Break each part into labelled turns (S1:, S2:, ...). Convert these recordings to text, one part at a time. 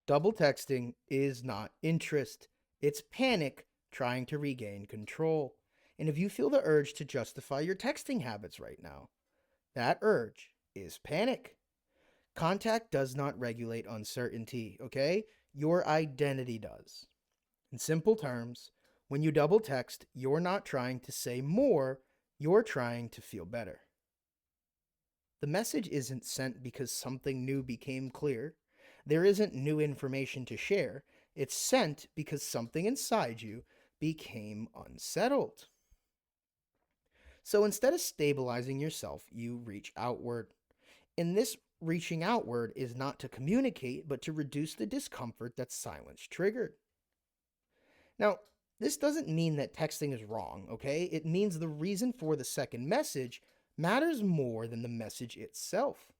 S1: Double texting is not interest, it's panic trying to regain control. And if you feel the urge to justify your texting habits right now, that urge is panic. Contact does not regulate uncertainty, okay? Your identity does. In simple terms, when you double text, you're not trying to say more, you're trying to feel better. The message isn't sent because something new became clear. There isn't new information to share. It's sent because something inside you became unsettled. So instead of stabilizing yourself, you reach outward. And this reaching outward is not to communicate, but to reduce the discomfort that silence triggered. Now, this doesn't mean that texting is wrong, okay? It means the reason for the second message matters more than the message itself.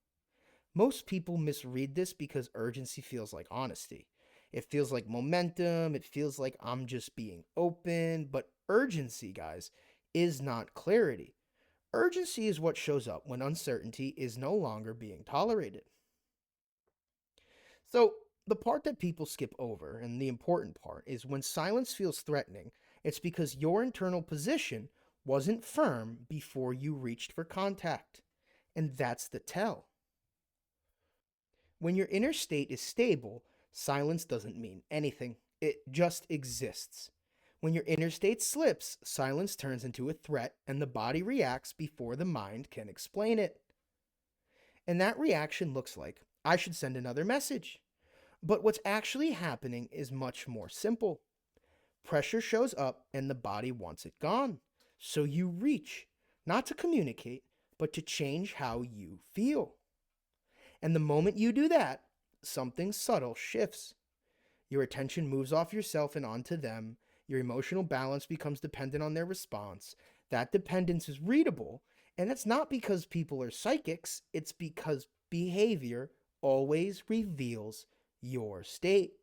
S1: Most people misread this because urgency feels like honesty. It feels like momentum, it feels like I'm just being open, but urgency, guys, is not clarity. Urgency is what shows up when uncertainty is no longer being tolerated. So, the part that people skip over, and the important part, is when silence feels threatening, it's because your internal position wasn't firm before you reached for contact. And that's the tell. When your inner state is stable, silence doesn't mean anything, it just exists. When your inner state slips, silence turns into a threat and the body reacts before the mind can explain it. And that reaction looks like, I should send another message. But what's actually happening is much more simple. Pressure shows up and the body wants it gone. So you reach, not to communicate, but to change how you feel. And the moment you do that, something subtle shifts. Your attention moves off yourself and onto them. Your emotional balance becomes dependent on their response. That dependence is readable, and it's not because people are psychics, it's because behavior always reveals your state.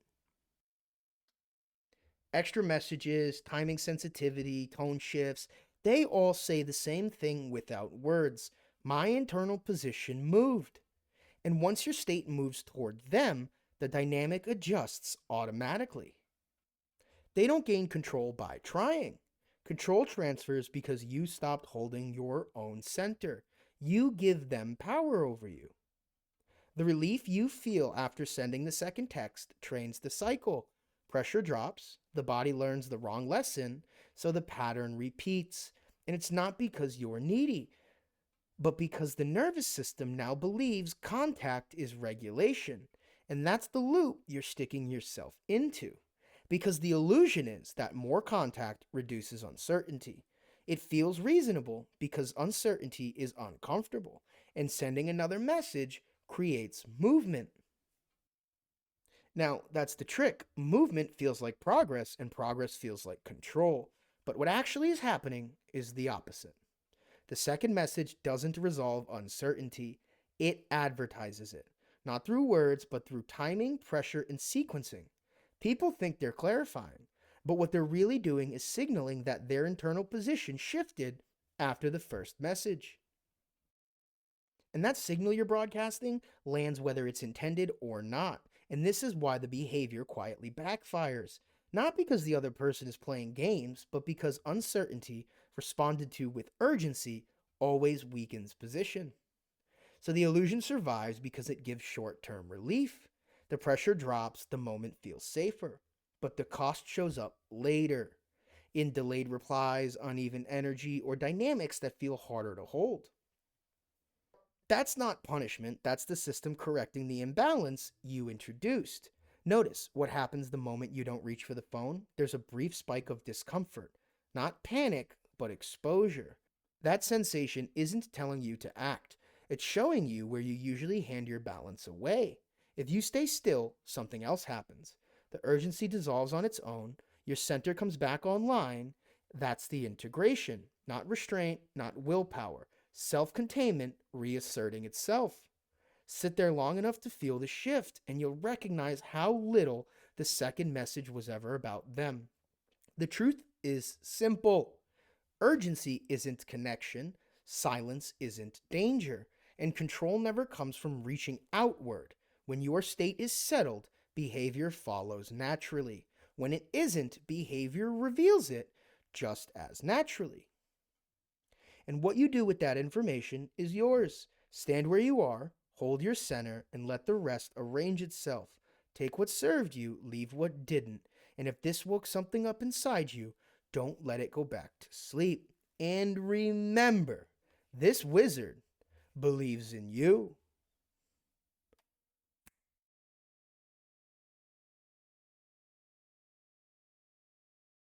S1: Extra messages, timing sensitivity, tone shifts, they all say the same thing without words. My internal position moved. And once your state moves toward them, the dynamic adjusts automatically. They don't gain control by trying. Control transfers because you stopped holding your own center. You give them power over you. The relief you feel after sending the second text trains the cycle. Pressure drops, the body learns the wrong lesson, so the pattern repeats. And it's not because you're needy, but because the nervous system now believes contact is regulation. And that's the loop you're sticking yourself into. Because the illusion is that more contact reduces uncertainty. It feels reasonable because uncertainty is uncomfortable, and sending another message creates movement. Now, that's the trick. Movement feels like progress, and progress feels like control. But what actually is happening is the opposite. The second message doesn't resolve uncertainty, it advertises it. Not through words, but through timing, pressure, and sequencing. People think they're clarifying, but what they're really doing is signaling that their internal position shifted after the first message. And that signal you're broadcasting lands whether it's intended or not. And this is why the behavior quietly backfires. Not because the other person is playing games, but because uncertainty responded to with urgency always weakens position. So the illusion survives because it gives short-term relief. The pressure drops, the moment feels safer. But the cost shows up later in delayed replies, uneven energy, or dynamics that feel harder to hold. That's not punishment, that's the system correcting the imbalance you introduced. Notice what happens the moment you don't reach for the phone. There's a brief spike of discomfort. Not panic, but exposure. That sensation isn't telling you to act. It's showing you where you usually hand your balance away. If you stay still, something else happens. The urgency dissolves on its own. Your center comes back online. That's the integration. Not restraint, not willpower. Self-containment reasserting itself. Sit there long enough to feel the shift, and you'll recognize how little the second message was ever about them. The truth is simple. Urgency isn't connection, silence isn't danger, and control never comes from reaching outward. When your state is settled, behavior follows naturally. When it isn't, behavior reveals it just as naturally. And what you do with that information is yours. Stand where you are, hold your center, and let the rest arrange itself. Take what served you, leave what didn't. And if this woke something up inside you, don't let it go back to sleep. And remember, this wizard believes in you.